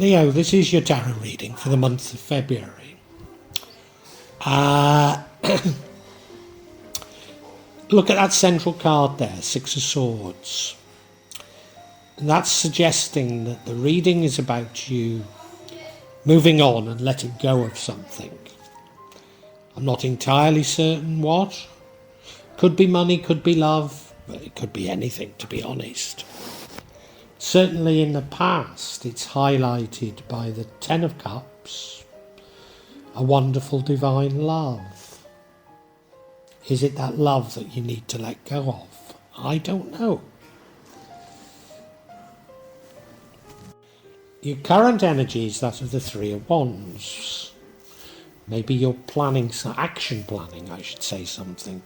Leo, this is your tarot reading for the month of February. Look at that central card there, Six of Swords. That's suggesting that the reading is about you moving on and letting go of something. I'm not entirely certain what. Could be money, could be love, but it could be anything, to be honest. Certainly in the past, it's highlighted by the Ten of Cups, a wonderful divine love. Is it that love that you need to let go of? I don't know. Your current energy is that of the Three of Wands. Maybe you're planning, action planning, I should say something.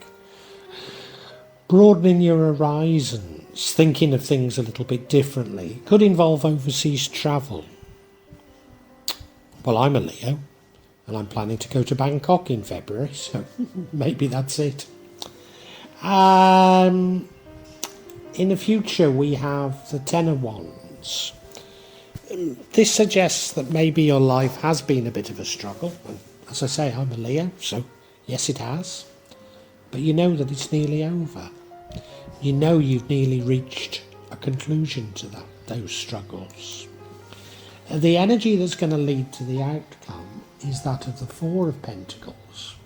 Broadening your horizons, thinking of things a little bit differently. It could involve overseas travel. Well, I'm a Leo, and I'm planning to go to Bangkok in February, so maybe that's it. In the future, we have the Ten of Wands. This suggests that maybe your life has been a bit of a struggle. And as I say, I'm a Leo, so yes, it has. But you know that it's nearly over. You know you've nearly reached a conclusion to those struggles. The energy that's going to lead to the outcome is that of the Four of Pentacles.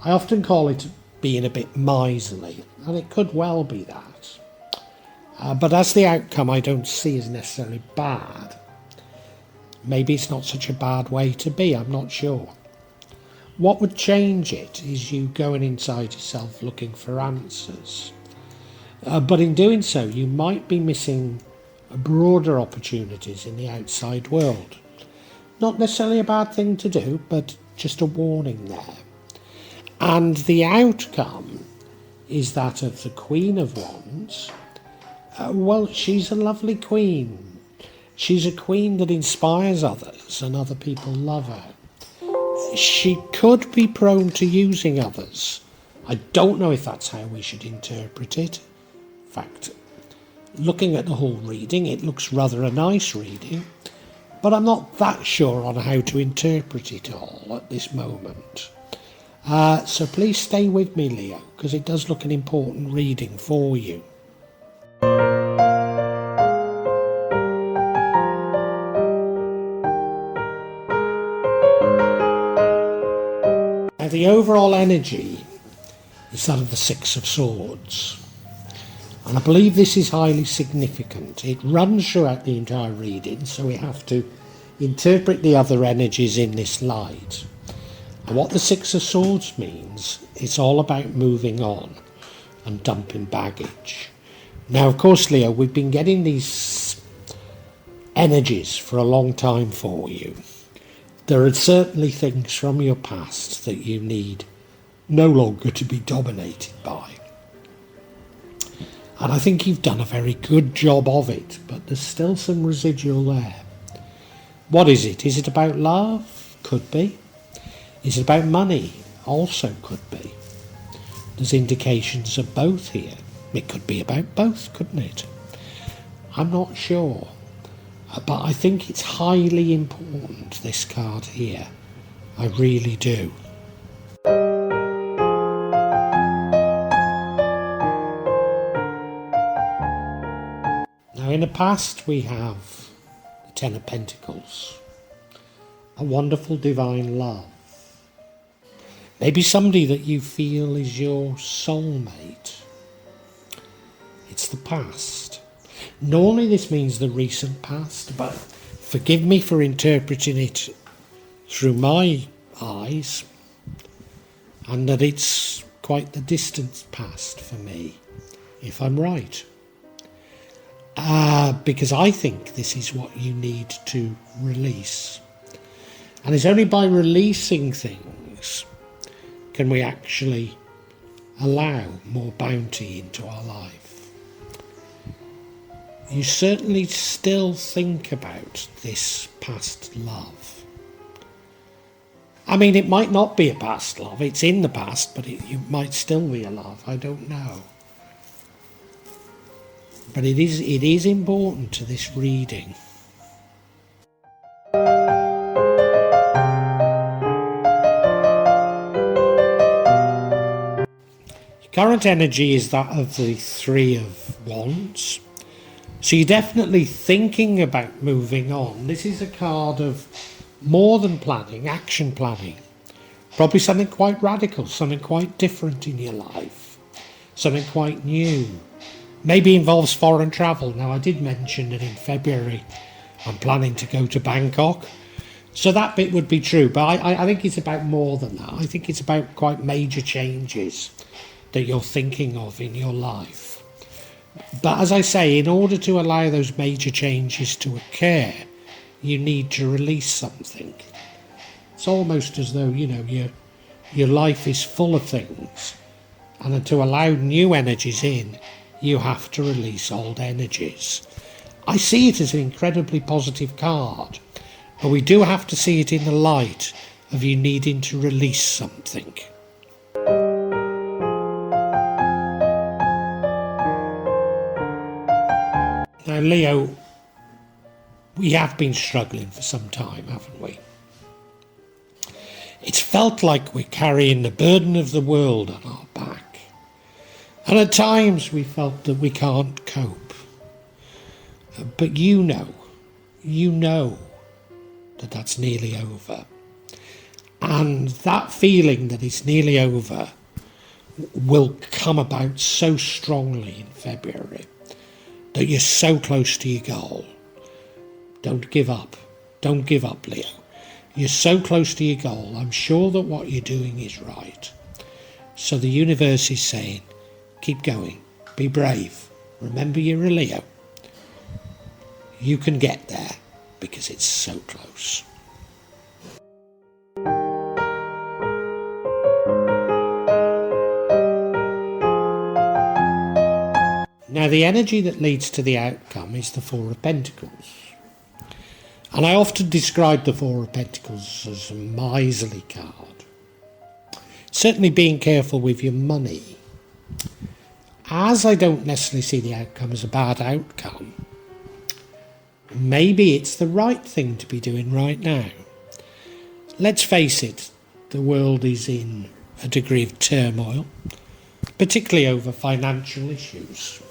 I often call it being a bit miserly, and it could well be that. But as the outcome, I don't see as necessarily bad. Maybe it's not such a bad way to be, I'm not sure. What would change it is you going inside yourself looking for answers. But in doing so, you might be missing broader opportunities in the outside world. Not necessarily a bad thing to do, but just a warning there. And the outcome is that of the Queen of Wands. Well, she's a lovely queen. She's a queen that inspires others and other people love her. She could be prone to using others. I don't know if that's how we should interpret it. In fact, looking at the whole reading, it looks rather a nice reading, but I'm not that sure on how to interpret it all at this moment. So please stay with me, Leo, because it does look an important reading for you. Now, the overall energy is that of the Six of Swords. And I believe this is highly significant. It runs throughout the entire reading, so we have to interpret the other energies in this light. And what the Six of Swords means, it's all about moving on and dumping baggage. Now, of course, Leo, we've been getting these energies for a long time for you. There are certainly things from your past that you need no longer to be dominated by. And I think you've done a very good job of it, but there's still some residual there. What is it? Is it about love? Could be. Is it about money? Also could be. There's indications of both here. It could be about both, couldn't it? I'm not sure. But I think it's highly important, this card here. I really do. Now, in the past, we have the Ten of Pentacles, a wonderful divine love. Maybe somebody that you feel is your soulmate. It's the past. Normally this means the recent past, but forgive me for interpreting it through my eyes, and that it's quite the distant past for me, if I'm right. Because I think this is what you need to release. And it's only by releasing things can we actually allow more bounty into our life. You certainly still think about this past love. I mean, it might not be a past love, it's in the past, but it might still be a love, I don't know. But it is important to this reading. Current energy is that of the Three of Wands. So you're definitely thinking about moving on. This is a card of more than planning, action planning. Probably something quite radical, something quite different in your life, something quite new. Maybe involves foreign travel. Now, I did mention that in February I'm planning to go to Bangkok. So that bit would be true, but I think it's about more than that. I think it's about quite major changes that you're thinking of in your life. But as I say, in order to allow those major changes to occur, you need to release something. It's almost as though, your life is full of things, and to allow new energies in, you have to release old energies. I see it as an incredibly positive card, but we do have to see it in the light of you needing to release something. Now, Leo, we have been struggling for some time, haven't we? It's felt like we're carrying the burden of the world on our back. And at times we felt that we can't cope. But you know that that's nearly over. And that feeling that it's nearly over will come about so strongly in February that you're so close to your goal. Don't give up. Don't give up, Leo. You're so close to your goal. I'm sure that what you're doing is right. So the universe is saying, keep going. Be brave. Remember you're a Leo. You can get there because it's so close. Now, the energy that leads to the outcome is the Four of Pentacles. And I often describe the Four of Pentacles as a miserly card. Certainly being careful with your money. As I don't necessarily see the outcome as a bad outcome, maybe it's the right thing to be doing right now. Let's face it, the world is in a degree of turmoil, particularly over financial issues.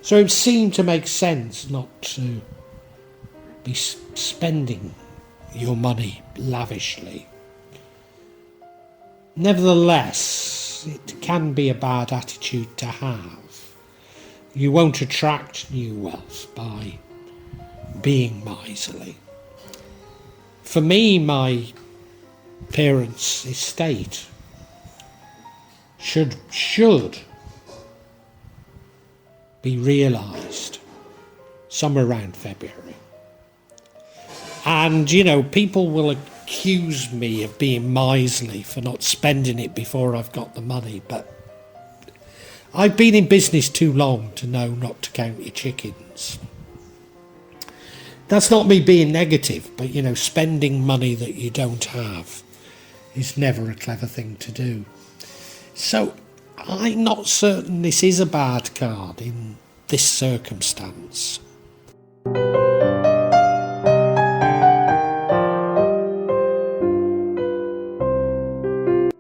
So it seemed to make sense not to be spending your money lavishly. Nevertheless, it can be a bad attitude to have. You won't attract new wealth by being miserly. For me, my parents' estate should be realised somewhere around February. And, people will accuse me of being miserly for not spending it before I've got the money, but I've been in business too long to know not to count your chickens. That's not me being negative, but, spending money that you don't have is never a clever thing to do. So I'm not certain this is a bad card in this circumstance.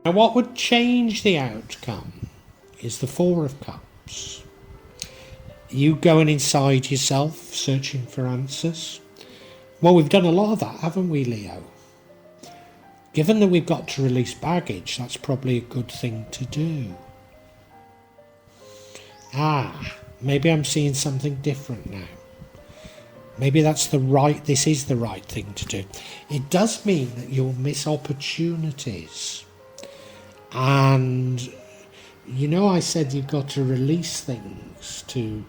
Now, what would change the outcome is the Four of Cups. You going inside yourself, searching for answers. Well, we've done a lot of that, haven't we, Leo? Given that we've got to release baggage, that's probably a good thing to do. Maybe I'm seeing something different now. Maybe this is the right thing to do. It does mean that you'll miss opportunities. And, I said you've got to release things to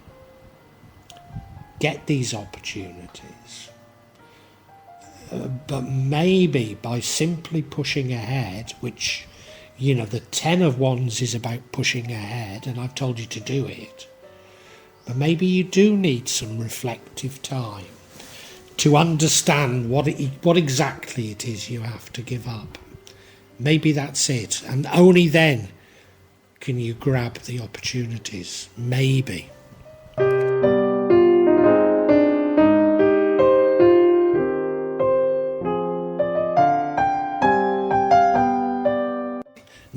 get these opportunities. But maybe by simply pushing ahead, which, the Ten of Wands is about pushing ahead, and I've told you to do it. But maybe you do need some reflective time to understand what exactly it is you have to give up. Maybe that's it. And only then can you grab the opportunities. Maybe.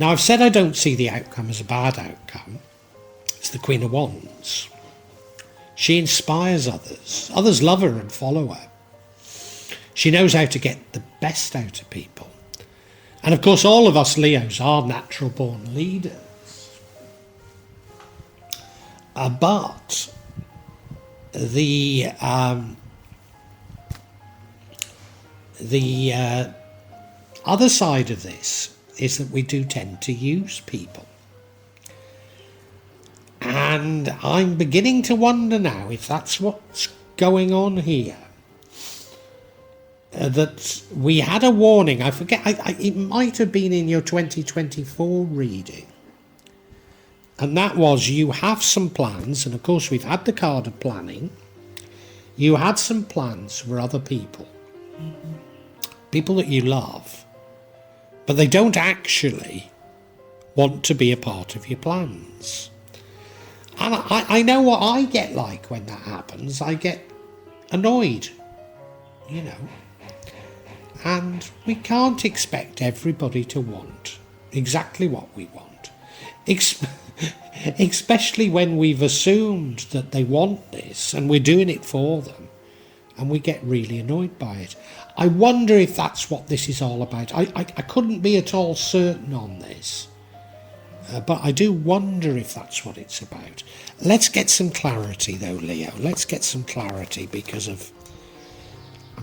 Now, I've said I don't see the outcome as a bad outcome. It's the Queen of Wands. She inspires others. Others love her and follow her. She knows how to get the best out of people. And of course, all of us Leos are natural born leaders. But the other side of this is that we do tend to use people. And I'm beginning to wonder now if that's what's going on here. That we had a warning, I forget, it might have been in your 2024 reading. And that was, you have some plans, and of course we've had the card of planning. You had some plans for other people. People that you love. But they don't actually want to be a part of your plans. And I know what I get like when that happens. I get annoyed, you know. And we can't expect everybody to want exactly what we want. Especially when we've assumed that they want this and we're doing it for them. And we get really annoyed by it. I wonder if that's what this is all about. I couldn't be at all certain on this. But I do wonder if that's what it's about. Let's get some clarity though, Leo. Let's get some clarity because I'm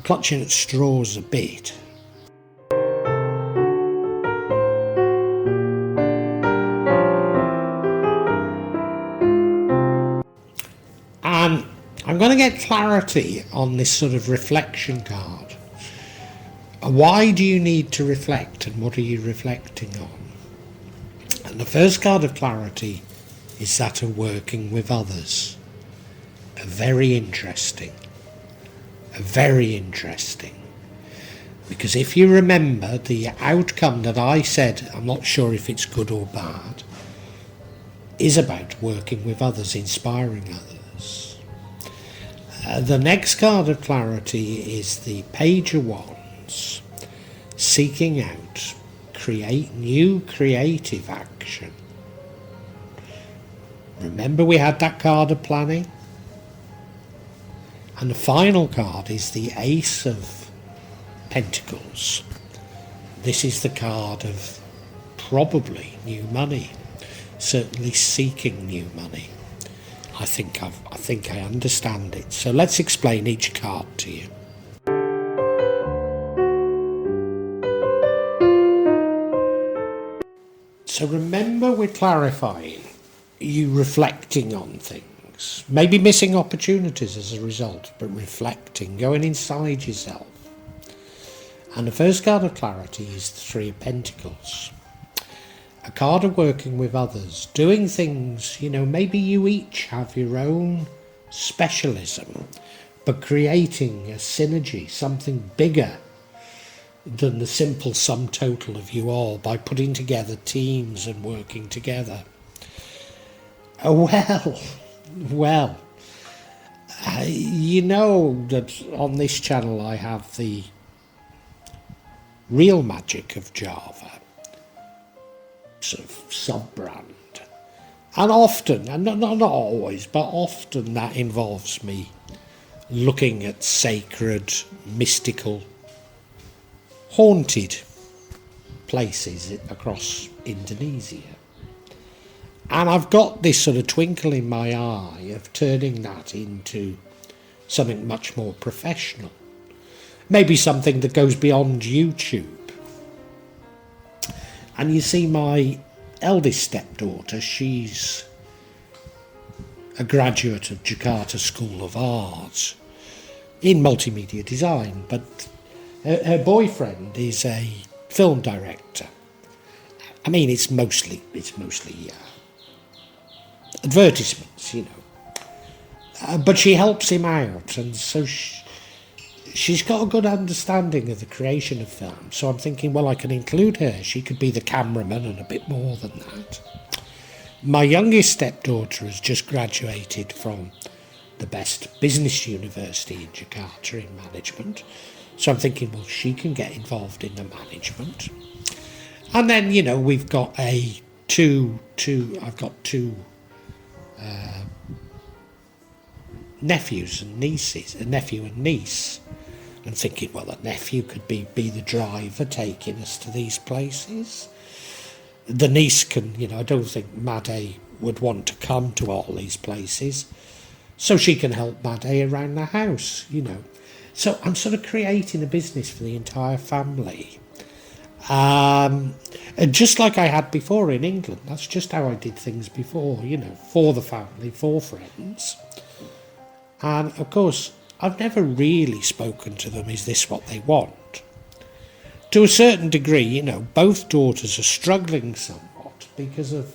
clutching at straws a bit. And I'm going to get clarity on this sort of reflection card. Why do you need to reflect and what are you reflecting on? And the first card of clarity is that of working with others. Very interesting. Very interesting. Because if you remember, the outcome that I said, I'm not sure if it's good or bad, is about working with others, inspiring others. The next card of clarity is the Page of Wands, seeking out, create new creative action. Remember we had that card of planning? And the final card is the Ace of Pentacles. This is the card of probably new money, certainly seeking new money. I think I understand it. So let's explain each card to you. So remember, we're clarifying, you reflecting on things, maybe missing opportunities as a result, but reflecting, going inside yourself. And the first card of clarity is the Three of Pentacles. A card of working with others, doing things, you know, maybe you each have your own specialism, but creating a synergy, something bigger than the simple sum total of you all by putting together teams and working together. Well, you know that on this channel I have the Real Magic of Java sort of sub-brand, and often, and not always, but often that involves me looking at sacred, mystical, haunted places across Indonesia. And I've got this sort of twinkle in my eye of turning that into something much more professional. Maybe something that goes beyond YouTube. And you see, my eldest stepdaughter, she's a graduate of Jakarta School of Art in multimedia design, but her boyfriend is a film director. I mean, it's mostly advertisements, you know. But she helps him out, and so she's got a good understanding of the creation of film. So I'm thinking, well, I can include her. She could be the cameraman and a bit more than that. My youngest stepdaughter has just graduated from the best business university in Jakarta in management. So I'm thinking, well, she can get involved in the management. And then, you know, we've got I've got two nephews and nieces, a nephew and niece. And thinking, well, the nephew could be the driver taking us to these places. The niece can, you know, I don't think Madde would want to come to all these places. So she can help Madde around the house, you know. So I'm sort of creating a business for the entire family. And just like I had before in England, that's just how I did things before, you know, for the family, for friends. And of course, I've never really spoken to them, is this what they want? To a certain degree, you know, both daughters are struggling somewhat because of,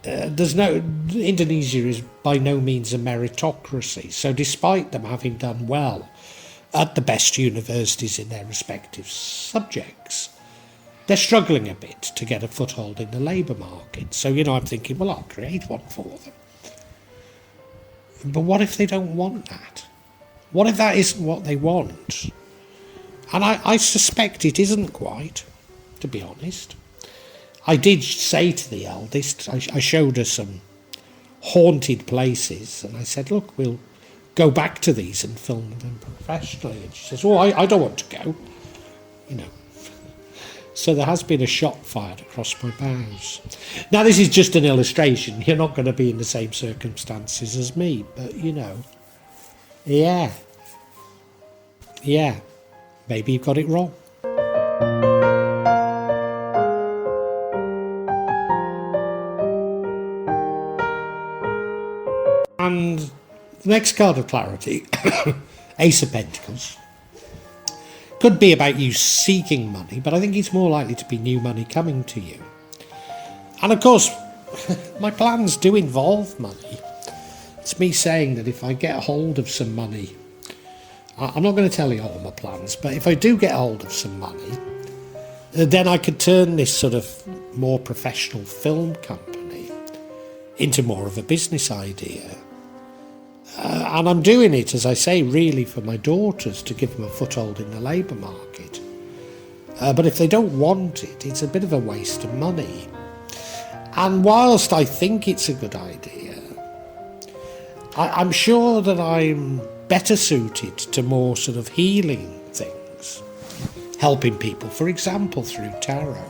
Indonesia is by no means a meritocracy. So despite them having done well at the best universities in their respective subjects, they're struggling a bit to get a foothold in the labour market. So, you know, I'm thinking, well, I'll create one for them. But what if they don't want that? What if that isn't what they want? And I suspect it isn't quite, to be honest. I did say to the eldest, I showed her some haunted places, and I said, look, we'll go back to these and film them professionally. And she says, oh, I don't want to go, you know. So there has been a shot fired across my bows. Now, this is just an illustration. You're not going to be in the same circumstances as me, but, you know, yeah, maybe you've got it wrong. And the next card of clarity, Ace of Pentacles, could be about you seeking money, but I think it's more likely to be new money coming to you. And of course, my plans do involve money. It's me saying that if I get hold of some money, I'm not going to tell you all my plans, but if I do get hold of some money, then I could turn this sort of more professional film company into more of a business idea. And I'm doing it, as I say, really for my daughters, to give them a foothold in the labour market. But if they don't want it, it's a bit of a waste of money. And whilst I think it's a good idea, I'm sure that I'm better suited to more sort of healing things, helping people, for example, through tarot.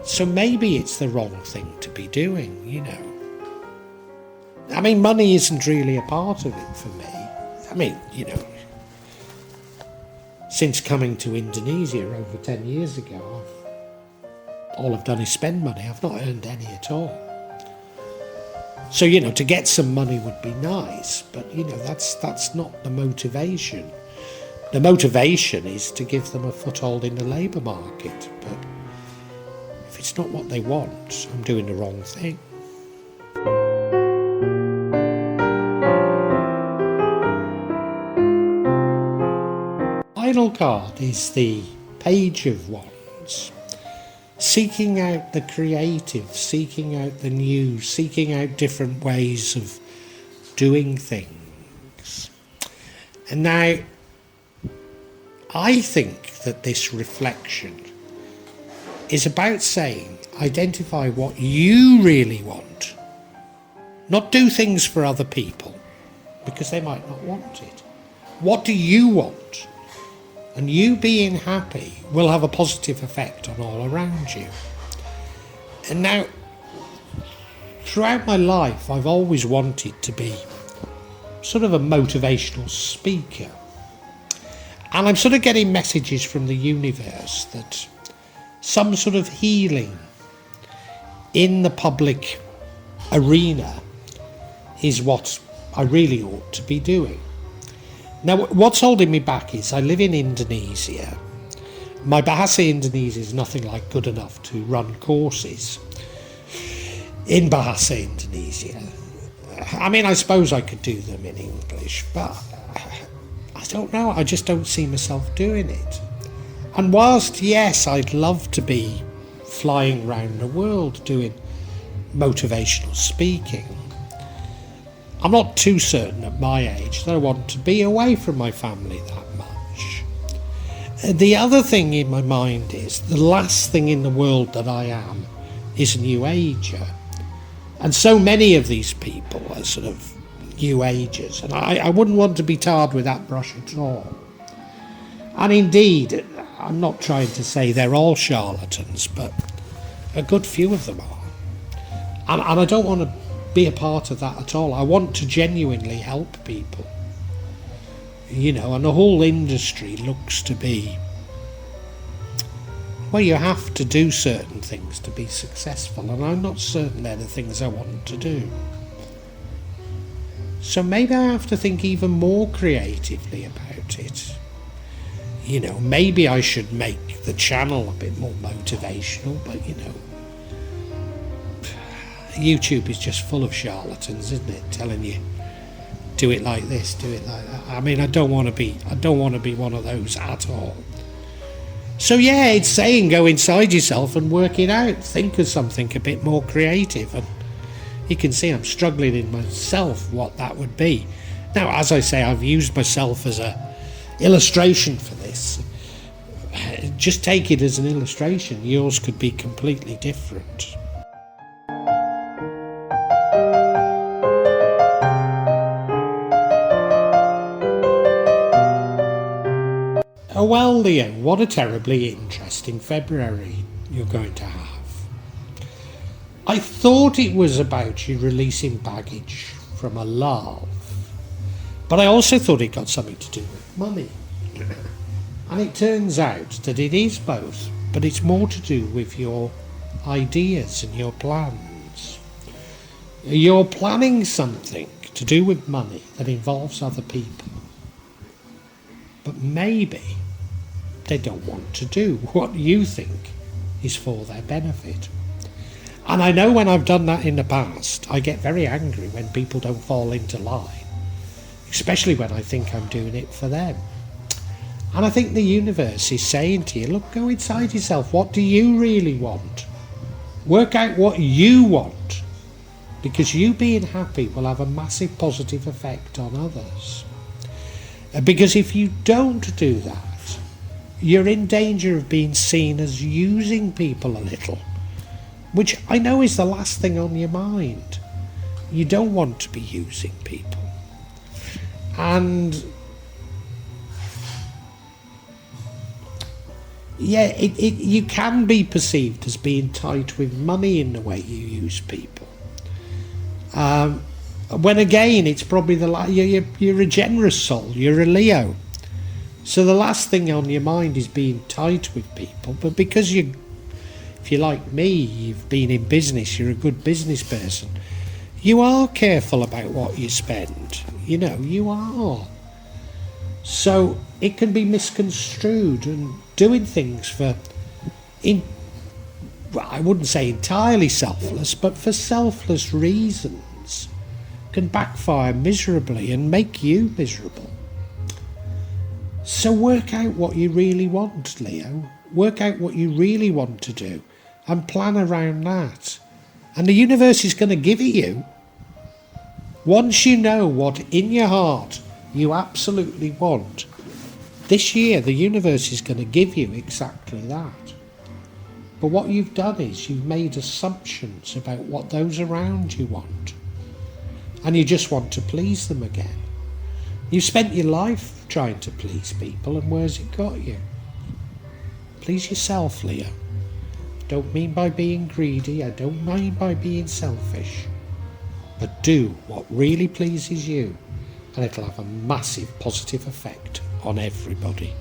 So maybe it's the wrong thing to be doing, you know. I mean, money isn't really a part of it for me. I mean, you know, since coming to Indonesia over 10 years ago, all I've done is spend money. I've not earned any at all. So, you know, to get some money would be nice, but, you know, that's not the motivation. The motivation is to give them a foothold in the labour market. But if it's not what they want, I'm doing the wrong thing. Final card is the Page of Wands. Seeking out the creative, seeking out the new, seeking out different ways of doing things. And now, I think that this reflection is about saying, identify what you really want. Not do things for other people, because they might not want it. What do you want? And you being happy will have a positive effect on all around you. And now, throughout my life, I've always wanted to be sort of a motivational speaker. And I'm sort of getting messages from the universe that some sort of healing in the public arena is what I really ought to be doing. Now, what's holding me back is I live in Indonesia. My Bahasa Indonesia is nothing like good enough to run courses in Bahasa Indonesia. I mean, I suppose I could do them in English, but I don't know. I just don't see myself doing it. And whilst, yes, I'd love to be flying around the world doing motivational speaking, I'm not too certain at my age that I want to be away from my family that much. The other thing in my mind is the last thing in the world that I am is a New Ager. And so many of these people are sort of New Agers, and I wouldn't want to be tarred with that brush at all. And indeed, I'm not trying to say they're all charlatans, but a good few of them are. And I don't want to be a part of that at all. I want to genuinely help people. You know, and the whole industry looks to be, well, you have to do certain things to be successful, and I'm not certain they're the things I want to do. So maybe I have to think even more creatively about it. You know, maybe I should make the channel a bit more motivational, but you know, YouTube is just full of charlatans, isn't it? Telling you, do it like this, do it like that. I mean, I don't want to be one of those at all. So yeah, it's saying go inside yourself and work it out. Think of something a bit more creative. And you can see I'm struggling in myself what that would be. Now, as I say, I've used myself as a illustration for this. Just take it as an illustration. Yours could be completely different. Oh well, Leo, what a terribly interesting February you're going to have. I thought it was about you releasing baggage from a love, but I also thought it got something to do with money. And it turns out that it is both, but it's more to do with your ideas and your plans. You're planning something to do with money that involves other people, but maybe they don't want to do what you think is for their benefit. And I know when I've done that in the past, I get very angry when people don't fall into line, especially when I think I'm doing it for them. And I think the universe is saying to you, look, go inside yourself. What do you really want? Work out what you want, because you being happy will have a massive positive effect on others. Because if you don't do that, you're in danger of being seen as using people a little, which I know is the last thing on your mind. You don't want to be using people. And yeah, you can be perceived as being tight with money in the way you use people. When again, it's probably you're a generous soul, you're a Leo. So the last thing on your mind is being tight with people, but because if you're like me, you've been in business, you're a good business person, you are careful about what you spend. You know, you are. So it can be misconstrued, and doing things I wouldn't say entirely selfless, but for selfless reasons can backfire miserably and make you miserable. So work out what you really want, Leo. Work out what you really want to do and plan around that. And the universe is going to give it you. Once you know what in your heart you absolutely want, this year the universe is going to give you exactly that. But what you've done is you've made assumptions about what those around you want. And you just want to please them again. You've spent your life trying to please people, and where's it got you? Please yourself, Leo. Don't mean by being greedy, I don't mean by being selfish. But do what really pleases you, and it'll have a massive positive effect on everybody.